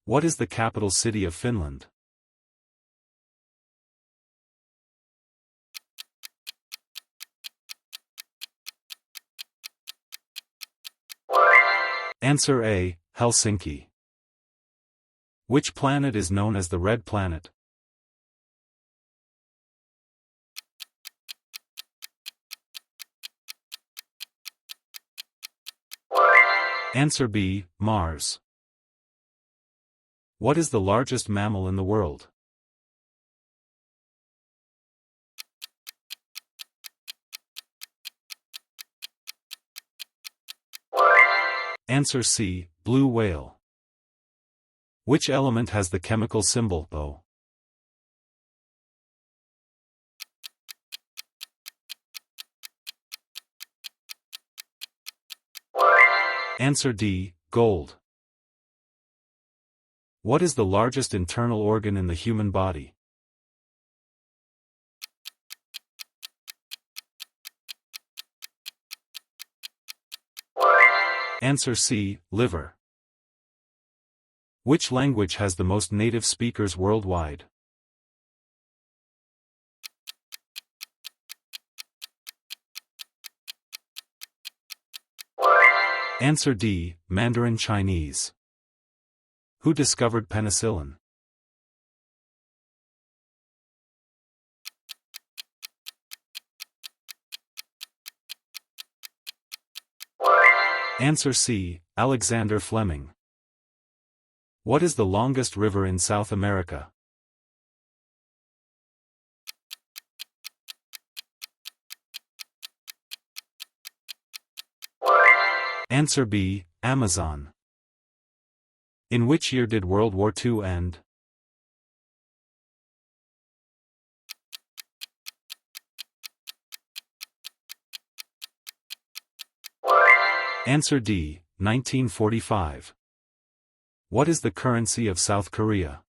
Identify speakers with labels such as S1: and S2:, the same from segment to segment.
S1: What is the capital city of Finland? Answer A, Helsinki. Which planet is known as the Red Planet? Answer B, Mars. What is the largest mammal in the world? Answer C, blue whale. Which element has the chemical symbol O? Answer D, gold. What is the largest internal organ in the human body? Answer C, liver. Which language has the most native speakers worldwide? Answer D, Mandarin Chinese. Who discovered penicillin? Answer C, Alexander Fleming. What is the longest river in South America? Answer B, Amazon. In which year did World War II end? Answer D, 1945. What is the currency of South Korea?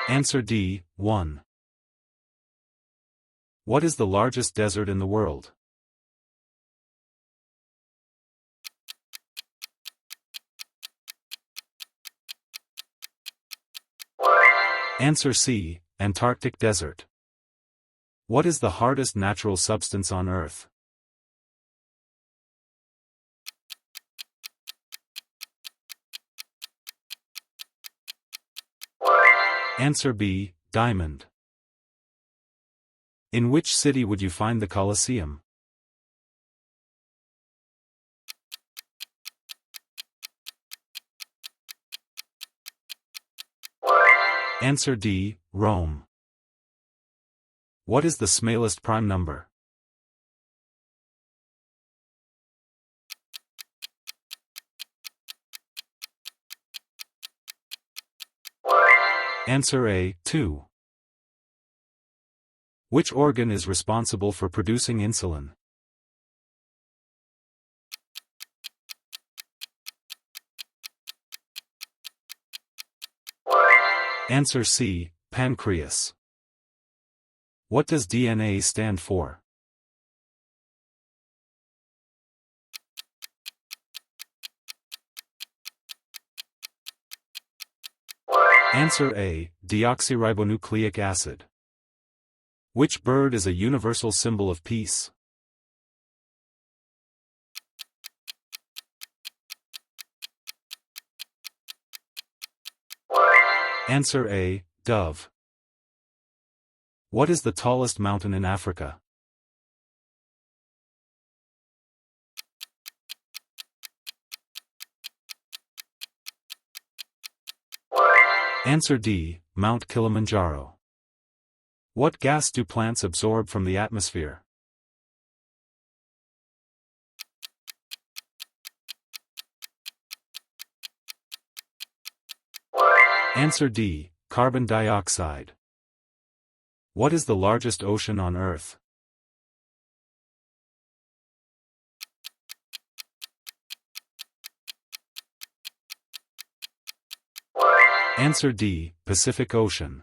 S1: Answer D, won. What is the largest desert in the world? Answer C, Antarctic Desert. What is the hardest natural substance on Earth? Answer B, diamond. In which city would you find the Colosseum? Answer D, Rome. What is the smallest prime number? Answer A, 2. Which organ is responsible for producing insulin? Answer C, pancreas. What does DNA stand for? Answer A, deoxyribonucleic acid. Which bird is a universal symbol of peace? Answer A, dove. What is the tallest mountain in Africa? Answer D, Mount Kilimanjaro. What gas do plants absorb from the atmosphere? Answer D, carbon dioxide. What is the largest ocean on Earth? Answer D, Pacific Ocean.